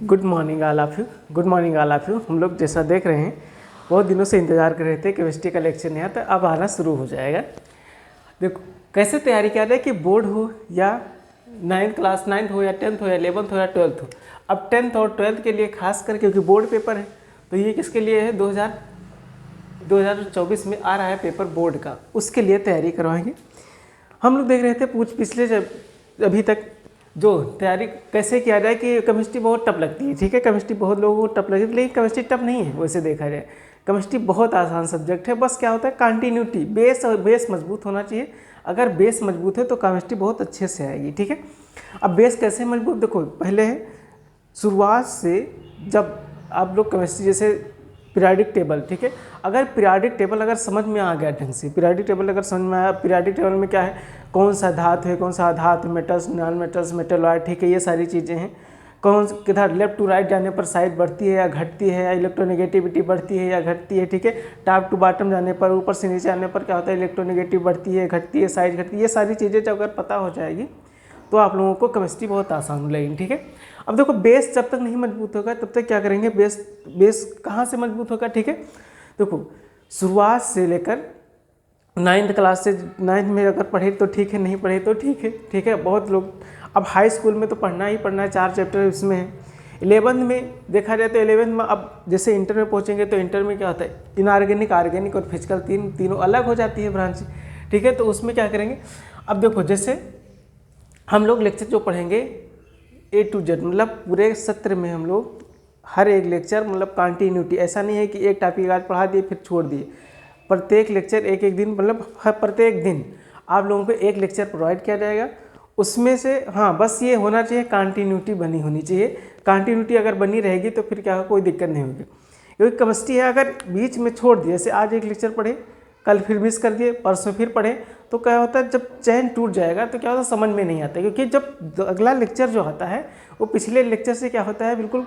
Good morning all of you. Good morning all of you. हम लोग जैसा देख रहे हैं बहुत दिनों से इंतज़ार कर रहे थे केमिस्ट्री का लेक्चर नहीं आता, अब आना शुरू हो जाएगा। देखो कैसे तैयारी किया जाए कि बोर्ड हो या 9th क्लास 9th हो या 10th हो या 11th हो या 12th हो। अब 10th और 12th के लिए खास कर क्योंकि बोर्ड पेपर है तो ये किसके लिए है, 2024 में आ रहा है पेपर बोर्ड का, उसके लिए तैयारी करवाएंगे। हम लोग देख रहे थे पिछले अभी तक जो तैयारी कैसे किया जाए कि केमिस्ट्री बहुत टफ लगती है। ठीक है, केमिस्ट्री बहुत लोगों को टफ लगती है, लेकिन केमिस्ट्री टफ नहीं है वैसे देखा जाए। केमिस्ट्री बहुत आसान सब्जेक्ट है, बस क्या होता है कंटिन्यूटी, बेस मजबूत होना चाहिए। अगर बेस मजबूत है तो केमिस्ट्री बहुत अच्छे से आएगी। ठीक है, अब बेस कैसे मजबूत, देखो पहले है शुरुआत से जब आप लोग केमिस्ट्री जैसे पीरियोडिक टेबल, ठीक है, अगर पीरियोडिक टेबल अगर समझ में आ गया ढंग से, पीरियोडिक टेबल अगर समझ में आया, पीरियोडिक टेबल में क्या है, कौन सा धातु है, कौन सा अधातु, मेटल्स, नॉन मेटल्स, मेटलॉइड, ठीक है, ये सारी चीज़ें हैं। कौन किधर लेफ्ट टू राइट जाने पर साइड बढ़ती है या घटती है, या इलेक्ट्रोनेगेटिविटी बढ़ती है या घटती है। ठीक है, टॉप टू बॉटम जाने पर, ऊपर से नीचे आने पर क्या होता है, इलेक्ट्रोनेगेटिव बढ़ती है, घटती है, साइड घटती है, ये सारी चीज़ें जब अगर पता हो जाएगी तो आप लोगों को केमिस्ट्री बहुत आसान लगेगी। ठीक है, अब देखो बेस जब तक नहीं मजबूत होगा तब तक क्या करेंगे, बेस कहाँ से मजबूत होगा। ठीक है, देखो शुरुआत से लेकर 9th क्लास से 9th में अगर पढ़े तो ठीक है, नहीं पढ़े तो ठीक है। ठीक है, बहुत लोग अब हाई स्कूल में तो पढ़ना ही पढ़ना है, 4 चैप्टर इसमें है। 11th में देखा जाए तो 11th में अब जैसे इंटर में पहुँचेंगे तो इंटर में क्या होता है, इनऑर्गेनिक, ऑर्गेनिक और फिजिकल तीनों अलग हो जाती है ब्रांच। ठीक है, तो उसमें क्या करेंगे, अब देखो जैसे हम लोग लेक्चर जो पढ़ेंगे A to Z, मतलब पूरे सत्र में हम लोग हर एक लेक्चर मतलब कंटिन्यूटी, ऐसा नहीं है कि एक टॉपिक आज पढ़ा दिए फिर छोड़ दिए। प्रत्येक लेक्चर एक एक दिन, मतलब हर प्रत्येक दिन आप लोगों को एक लेक्चर प्रोवाइड किया जाएगा। उसमें से हाँ बस ये होना चाहिए कंटिन्यूटी बनी होनी चाहिए। कंटिन्यूटी अगर बनी रहेगी तो फिर क्या होगा, कोई दिक्कत नहीं होगी। क्योंकि केमिस्ट्री है, अगर बीच में छोड़ दिए, जैसे आज एक लेक्चर पढ़े, कल फिर मिस कर दिए, परसों फिर पढ़े, तो क्या होता है जब चैन टूट जाएगा तो क्या होता है समझ में नहीं आता। क्योंकि जब अगला लेक्चर जो आता है वो पिछले लेक्चर से क्या होता है, बिल्कुल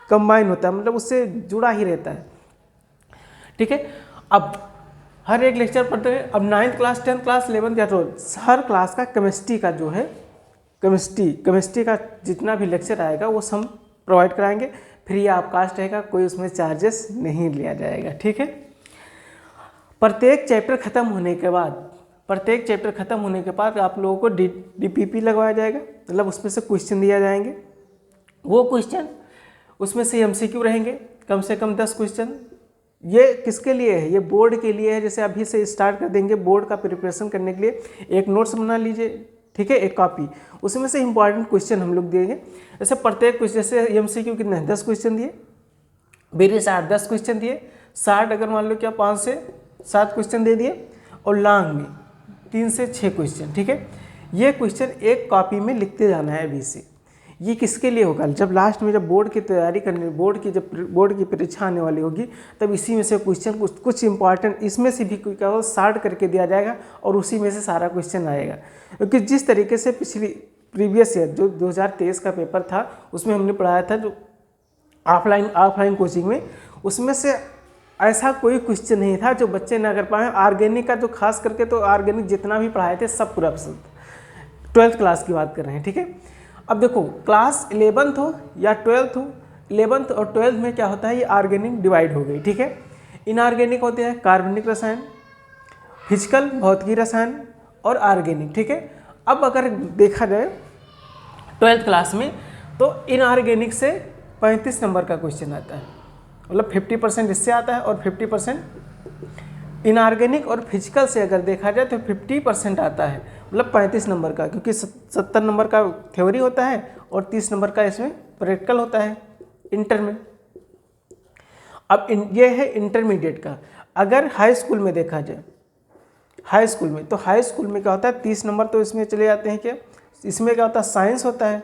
कंबाइन होता है, मतलब उससे जुड़ा ही रहता है। ठीक है, अब हर एक लेक्चर पढ़ते हैं। अब 9th class 10th class 11th या 12th हर क्लास का केमिस्ट्री का जो है केमिस्ट्री का जितना भी लेक्चर आएगा वो सब प्रोवाइड कराएंगे। फ्री ऑफ कास्ट रहेगा, कोई उसमें चार्जेस नहीं लिया जाएगा। ठीक है, प्रत्येक चैप्टर खत्म होने के बाद आप लोगों को DPP लगवाया जाएगा, मतलब उसमें से क्वेश्चन दिया जाएंगे। वो क्वेश्चन उसमें से MCQ रहेंगे, कम से कम 10 क्वेश्चन। ये किसके लिए है, ये बोर्ड के लिए है। जैसे अभी से स्टार्ट कर देंगे बोर्ड का प्रिपरेशन करने के लिए, एक नोट्स बना लीजिए, ठीक है, एक कॉपी, उसमें से इंपॉर्टेंट क्वेश्चन हम लोग देंगे। जैसे प्रत्येक क्वेश्चन, जैसे MCQ कितने हैं, 10 क्वेश्चन दिए, वेरी शार्ट 10 क्वेश्चन दिए, शार्ट अगर मान लो क्या 5 से 7 क्वेश्चन दे दिए, और लॉन्ग में 3 से 6 क्वेश्चन। ठीक है, ये क्वेश्चन एक कॉपी में लिखते जाना है अभी से। ये किसके लिए होगा, जब लास्ट में जब बोर्ड की तैयारी करनी, बोर्ड की परीक्षा आने वाली होगी तब इसी में से क्वेश्चन कुछ इंपॉर्टेंट इसमें से भी क्या हो शार्ट करके दिया जाएगा और उसी में से सारा क्वेश्चन आएगा। क्योंकि जिस तरीके से प्रीवियस ईयर जो 2023 का पेपर था उसमें हमने पढ़ाया था जो ऑफलाइन कोचिंग में, उसमें से ऐसा कोई क्वेश्चन नहीं था जो बच्चे ना कर पाए। ऑर्गेनिक का जो खास करके तो ऑर्गेनिक जितना भी पढ़ाए थे सब पूरा पसंद, 12th क्लास की बात कर रहे हैं। ठीक है, अब देखो क्लास 11th हो या 12th हो, 11th और 12th में क्या होता है, ये ऑर्गेनिक डिवाइड हो गई। ठीक है, इनऑर्गेनिक होते हैं कार्बनिक रसायन, फिजिकल भौतिकी रसायन और ऑर्गेनिक। ठीक है, अब अगर देखा जाए 12th क्लास में तो इनऑर्गेनिक से 35 नंबर का क्वेश्चन आता है, मतलब 50% इससे आता है और 50% इनऑर्गेनिक, और फिजिकल से अगर देखा जाए तो 50% आता है, मतलब 35 नंबर का, क्योंकि 70 नंबर का थ्योरी होता है और 30 नंबर का इसमें प्रैक्टिकल होता है इंटर में। अब ये है इंटरमीडिएट का। अगर हाई स्कूल में देखा जाए, हाई स्कूल में क्या होता है, 30 नंबर तो इसमें चले जाते हैं। क्या इसमें क्या होता है, साइंस होता है।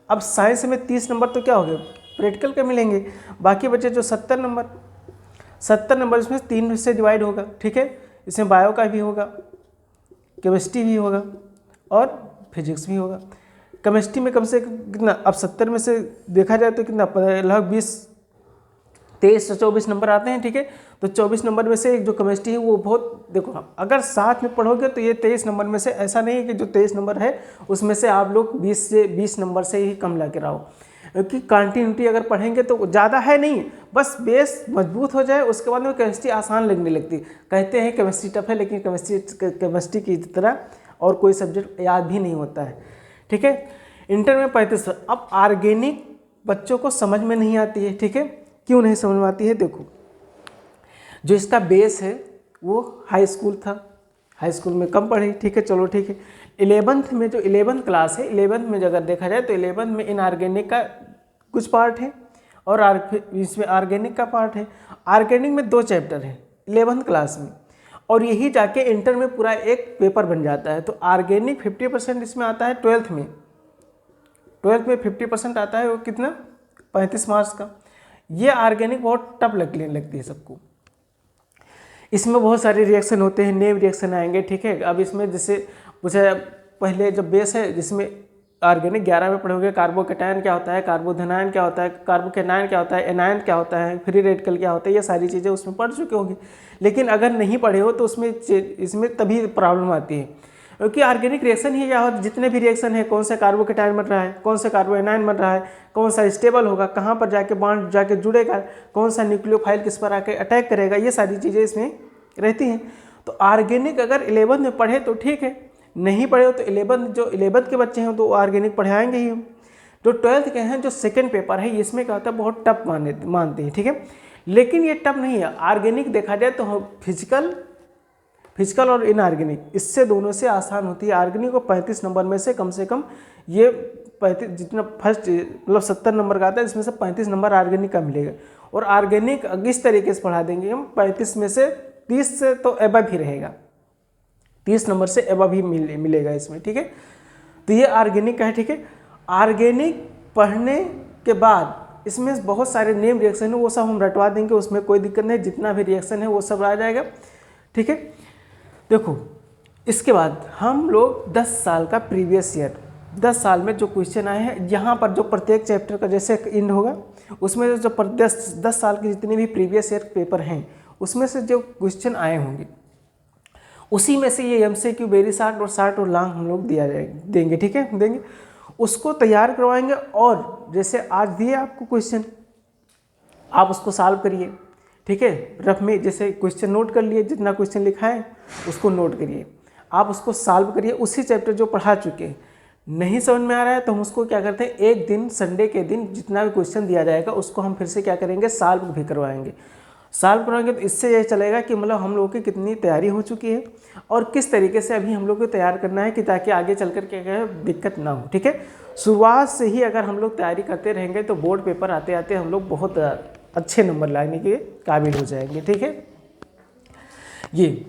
अब साइंस में 30 नंबर तो क्या हो गए, प्रैक्टिकल के मिलेंगे। बाकी बचे जो 70 नंबर इसमें 3 से डिवाइड होगा। ठीक है, इसमें बायो का भी होगा, केमिस्ट्री भी होगा और फिजिक्स भी होगा। केमिस्ट्री में कम से कितना, अब 70 में से देखा जाए तो कितना, लगभग 23 से 24 नंबर आते हैं। ठीक है, तो 24 नंबर में से एक जो केमिस्ट्री है वो बहुत, देखो अगर साथ में पढ़ोगे तो ये 23 नंबर में से ऐसा नहीं है कि जो 23 नंबर है उसमें से आप लोग 20 नंबर से ही कम ला के आओ। क्योंकि कंटिन्यूटी अगर पढ़ेंगे तो ज़्यादा है नहीं, बस बेस मजबूत हो जाए, उसके बाद में केमिस्ट्री आसान लगने लगती। कहते हैं केमिस्ट्री टफ है, लेकिन केमिस्ट्री की तरह और कोई सब्जेक्ट याद भी नहीं होता है, ठीक है। इंटर में 35। अब ऑर्गेनिक बच्चों को समझ में नहीं आती है, ठीक है। क्यों नहीं समझ में आती है? देखो, जो इसका बेस है वो हाई स्कूल था, हाई स्कूल में कम पढ़े, ठीक है, चलो ठीक है। 11th में जो 11th क्लास है, 11th में अगर देखा जाए तो 11th में इनऑर्गेनिक का कुछ पार्ट है और इसमें ऑर्गेनिक का पार्ट है। ऑर्गेनिक में 2 चैप्टर हैं 11th क्लास में, और यही जाके इंटर में पूरा एक पेपर बन जाता है। तो ऑर्गेनिक 50% इसमें आता है 12th में 50% आता है, वो कितना 35 मार्क्स का। ये ऑर्गेनिक बहुत टफ लगने लगती है सबको। इसमें बहुत सारे रिएक्शन होते हैं, नेम रिएक्शन आएंगे, ठीक है। अब इसमें जैसे पूछा पहले जब बेस है, जिसमें ऑर्गेनिक 11 में पढ़ोगे कार्बोकेटायन क्या होता है, कार्बोधनायन क्या होता है, कार्बोकेनायन क्या होता है, एनायन क्या होता है, फ्री रेडिकल क्या होता है, ये सारी चीज़ें उसमें पढ़ चुके होंगे। लेकिन अगर नहीं पढ़े हो तो इसमें तभी प्रॉब्लम आती है, क्योंकि ऑर्गेनिक रिएक्शन ही क्या होता है, जितने भी रिएक्शन है, कौन सा कार्बोकेटायन बन रहा है, कौन सा कार्बोएनायन बन रहा है, कौन सा स्टेबल होगा, कहाँ पर जाके बॉन्ड जाके जुड़ेगा, कौन सा न्यूक्लियोफाइल किस पर आके अटैक करेगा, ये सारी चीज़ें इसमें रहती हैं। तो ऑर्गेनिक अगर 11th में पढ़े तो ठीक है, नहीं पढ़े हो तो 11th के बच्चे हैं तो ऑर्गेनिक पढ़ाएंगे ही हम। जो 12th के हैं, जो सेकंड पेपर है, इसमें क्या होता है, बहुत टफ मानते हैं, ठीक है। लेकिन ये टफ नहीं है। ऑर्गेनिक देखा जाए तो फिजिकल और इनऑर्गेनिक, इससे दोनों से आसान होती है। ऑर्गेनिक को 35 नंबर में से कम ये 35 जितना फर्स्ट मतलब 70 नंबर का आता है, इसमें से 35 नंबर ऑर्गेनिक का मिलेगा। और ऑर्गेनिक इस तरीके से पढ़ा देंगे हम, 35 में से 30 से तो एबव ही रहेगा, 30 नंबर से एबव ही मिलेगा इसमें, ठीक है। तो ये ऑर्गेनिक का है, ठीक है। ऑर्गेनिक पढ़ने के बाद इसमें बहुत सारे नेम रिएक्शन है, वो सब हम रटवा देंगे, उसमें कोई दिक्कत नहीं, जितना भी रिएक्शन है वो सब आ जाएगा, ठीक है। देखो, इसके बाद हम लोग 10 साल का प्रीवियस ईयर, 10 साल में जो क्वेश्चन आए हैं, यहाँ पर जो प्रत्येक चैप्टर का जैसे इंड होगा, उसमें जो 10 साल के जितने भी प्रीवियस ईयर पेपर हैं, उसमें से जो क्वेश्चन आए होंगे, उसी में से ये MCQ वेरी शॉर्ट और लॉन्ग हम लोग देंगे, ठीक है, देंगे, उसको तैयार करवाएंगे। और जैसे आज दिए आपको क्वेश्चन, आप उसको सॉल्व करिए, ठीक है। रफ में जैसे क्वेश्चन नोट कर लिए, जितना क्वेश्चन लिखा है उसको नोट करिए, आप उसको सॉल्व करिए, उसी चैप्टर जो पढ़ा चुके हैं। नहीं समझ में आ रहा है तो हम उसको क्या करते हैं, एक दिन संडे के दिन जितना भी क्वेश्चन दिया जाएगा उसको हम फिर से क्या करेंगे, सॉल्व भी करवाएंगे। सॉल्व करवाएंगे तो इससे ये चलेगा कि मतलब हम लोगों की कितनी तैयारी हो चुकी है और किस तरीके से अभी हम लोग को तैयार करना है, कि ताकि आगे चल कर के दिक्कत ना हो, ठीक है। शुरुआत से ही अगर हम लोग तैयारी करते रहेंगे तो बोर्ड पेपर आते आते हम लोग बहुत अच्छे नंबर लाने के काबिल हो जाएंगे, ठीक है। ये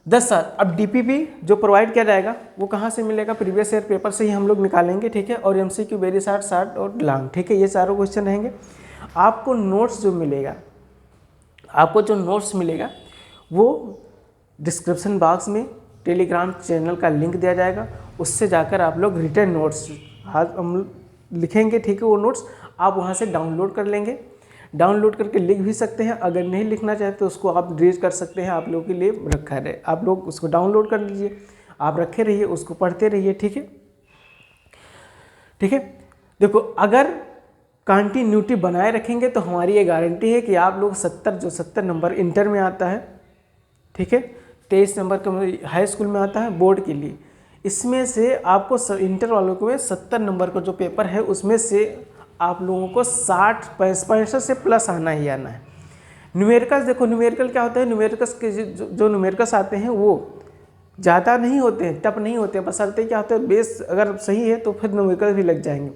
10 साल। अब DPP जो प्रोवाइड किया जाएगा वो कहाँ से मिलेगा, प्रीवियस ईयर पेपर से ही हम लोग निकालेंगे, ठीक है। और MCQ वेरी शॉर्ट और लॉन्ग, ठीक है, ये चारों क्वेश्चन रहेंगे। आपको नोट्स जो मिलेगा, वो डिस्क्रिप्शन बॉक्स में टेलीग्राम चैनल का लिंक दिया जाएगा, उससे जाकर आप लोग रिटर्न नोट्स हम लिखेंगे, ठीक है। वो नोट्स आप वहाँ से डाउनलोड कर लेंगे, डाउनलोड करके लिख भी सकते हैं। अगर नहीं लिखना चाहते तो उसको आप रीड कर सकते हैं, आप लोगों के लिए रखा रहे, आप लोग उसको डाउनलोड कर लीजिए, आप रखे रहिए, उसको पढ़ते रहिए, ठीक है, ठीक है। देखो, अगर कंटिन्यूटी बनाए रखेंगे तो हमारी ये गारंटी है कि आप लोग 70 नंबर इंटर में आता है, ठीक है, 23 नंबर का हाई स्कूल में आता है बोर्ड के लिए, इसमें से आपको इंटर वालों को 70 नंबर का जो पेपर है उसमें से आप लोगों को 65 से प्लस आना ही आना है। न्यूमेरिकल्स, देखो न्यूमेरिकल क्या होता है, न्यूमेरिकल्स के जो न्यूमेरिकल्स आते हैं वो ज़्यादा नहीं होते हैं, टफ नहीं होते हैं, बशर्ते क्या होता है, बेस अगर सही है तो फिर न्यूमेरिकल्स भी लग जाएंगे।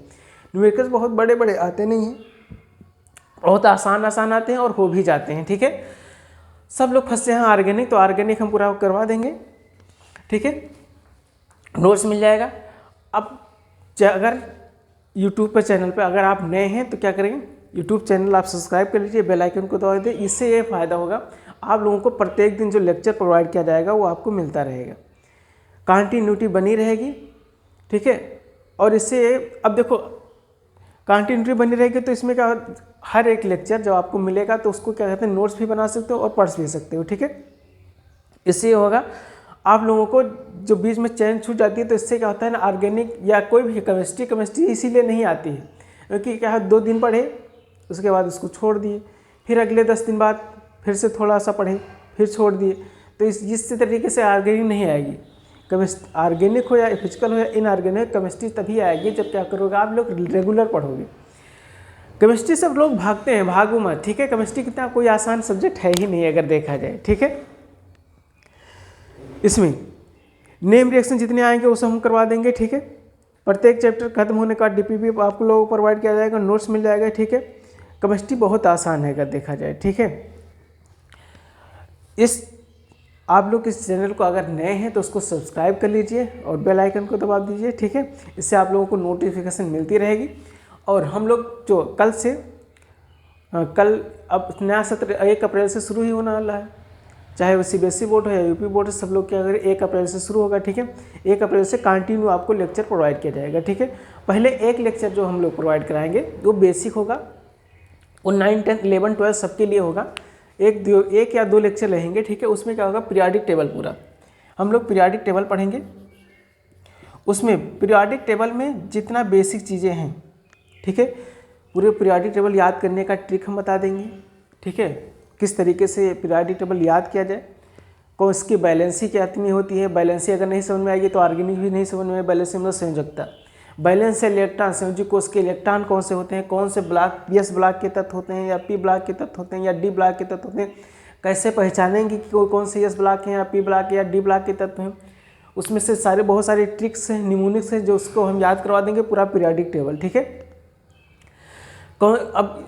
न्यूमेरिकल्स बहुत बड़े बड़े आते नहीं हैं, बहुत आसान आते हैं और हो भी जाते हैं, ठीक है। सब लोग फंसते हैं ऑर्गेनिक, तो ऑर्गेनिक हम पूरा करवा देंगे, ठीक है, नोट्स मिल जाएगा। अब अगर यूट्यूब पर चैनल पे अगर आप नए हैं तो क्या करेंगे, यूट्यूब चैनल आप सब्सक्राइब कर लीजिए, बेल आइकन को दबा दीजिए। इससे ये फ़ायदा होगा, आप लोगों को प्रत्येक दिन जो लेक्चर प्रोवाइड किया जाएगा वो आपको मिलता रहेगा, कंटिन्यूटी बनी रहेगी, ठीक है। और इससे अब देखो कंटिन्यूटी बनी रहेगी तो इसमें क्या, हर एक लेक्चर जब आपको मिलेगा तो उसको क्या कहते हैं, नोट्स भी बना सकते हो और पढ़ भी सकते हो, ठीक है। इससे होगा आप लोगों को जो बीच में चैन छूट जाती है, तो इससे क्या होता है ना, ऑर्गेनिक या कोई भी केमिस्ट्री इसीलिए नहीं आती है, क्योंकि क्या है 2 दिन पढ़े उसके बाद उसको छोड़ दिए, फिर अगले 10 दिन बाद फिर से थोड़ा सा पढ़े फिर छोड़ दिए, तो इस तरीके से ऑर्गेनिक नहीं आएगी। ऑर्गेनिक हो या फिजिकल हो या इनऑर्गेनिक, केमिस्ट्री तभी आएगी जब क्या करोगे आप लोग रेगुलर पढ़ोगे। केमिस्ट्री सब लोग भागते हैं, भागो मत, ठीक है। केमिस्ट्री कितना कोई आसान सब्जेक्ट है ही नहीं अगर देखा जाए, ठीक है। इसमें नेम रिएक्शन जितने आएंगे वो सब हम करवा देंगे, ठीक है। प्रत्येक चैप्टर खत्म होने का डीपीपी आप लोगों को प्रोवाइड किया जाएगा, नोट्स मिल जाएगा, ठीक है। केमिस्ट्री बहुत आसान है अगर देखा जाए, ठीक है। आप लोग इस चैनल को अगर नए हैं तो उसको सब्सक्राइब कर लीजिए और बेल आइकन को दबा दीजिए, ठीक है। इससे आप लोगों को नोटिफिकेशन मिलती रहेगी। और हम लोग जो कल अब नया सत्र 1 अप्रैल से शुरू ही होने वाला है, चाहे वो सीबीएसई बोर्ड हो या यूपी बोर्ड, सब लोग क्या करें 1 अप्रैल से शुरू होगा, ठीक है। 1 अप्रैल से कंटिन्यू आपको लेक्चर प्रोवाइड किया जाएगा, ठीक है। पहले एक लेक्चर जो हम लोग प्रोवाइड कराएंगे वो बेसिक होगा, वो 9, 10, 11, 12 सबके लिए होगा। एक या 2 लेक्चर रहेंगे, ठीक है। उसमें क्या होगा पीरियाडिक टेबल, पूरा हम लोग पीरियाडिक टेबल पढ़ेंगे। उसमें पीरियाडिक टेबल में जितना बेसिक चीज़ें हैं, ठीक है, पूरे पीरियाडिक टेबल याद करने का ट्रिक हम बता देंगे, ठीक है। किस तरीके से पीरियाडिक टेबल याद किया जाए, कौन इसकी बैलेंसी कितनी होती है, बैलेंसी अगर नहीं समझ में आएगी तो ऑर्गेनिक भी नहीं समझ में आएगी। बैलेंसी मतलब संयोजकता, बैलेंस से इलेक्ट्रॉन, संयोजक कोष के इलेक्ट्रॉन कौन से होते हैं, कौन से ब्लॉक एस ब्लॉक के तत्व होते हैं या पी ब्लॉक के तत्व होते हैं या डी ब्लॉक के तत्व होते हैं, कैसे पहचानेंगे कि कौन से एस ब्लॉक हैं या पी ब्लॉक या डी ब्लॉक के तत्व हैं। उसमें से बहुत सारे ट्रिक्स हैं, निमोनिक्स हैं, जो उसको हम याद करवा देंगे पूरा पीरियाडिक टेबल, ठीक है। अब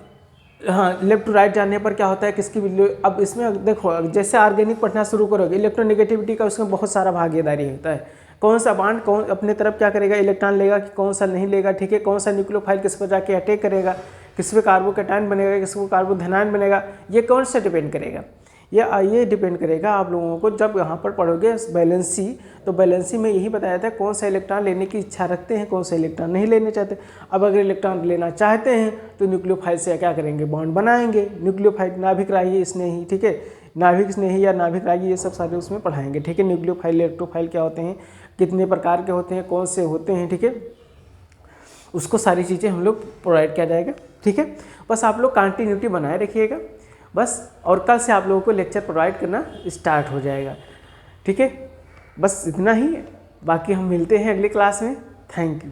हाँ, लेफ्ट टू राइट जानने पर क्या होता है किसकी वैल्यू। अब इसमें देखो जैसे ऑर्गेनिक पढ़ना शुरू करोगे, इलेक्ट्रोनेगेटिविटी का उसमें बहुत सारा भागीदारी होता है। कौन सा बॉन्ड कौन अपने तरफ क्या करेगा, इलेक्ट्रॉन लेगा कि कौन सा नहीं लेगा, ठीक है। कौन सा न्यूक्लियोफाइल किस पर जाके अटैक करेगा, किस पे कार्बोकैटायन बनेगा, किस को कार्बोधनायन बनेगा, ये कौन सा डिपेंड करेगा, ये डिपेंड करेगा आप लोगों को जब यहाँ पर पढ़ोगे बैलेंसी। तो बैलेंसी में यही बताया था कौन सा इलेक्ट्रॉन लेने की इच्छा रखते हैं, कौन सा इलेक्ट्रॉन नहीं लेने चाहते। अब अगर इलेक्ट्रॉन लेना चाहते हैं तो न्यूक्लियोफाइल से क्या करेंगे, बॉन्ड बनाएंगे। न्यूक्लियोफाइल नाभिक राही स्नेही, ठीक है, नाभिक स्नेही या नाभिक राही, ये सब सारे उसमें पढ़ाएंगे, ठीक है। न्यूक्लियोफाइल इलेक्ट्रोफाइल क्या होते हैं, कितने प्रकार के होते हैं, कौन से होते हैं, ठीक है। उसको सारी चीज़ें हम लोग प्रोवाइड किया जाएगा, ठीक है। बस आप लोग कंटिन्यूटी बनाए रखिएगा बस, और कल से आप लोगों को लेक्चर प्रोवाइड करना स्टार्ट हो जाएगा, ठीक है। बस इतना ही, बाकी हम मिलते हैं अगली क्लास में। Thank you.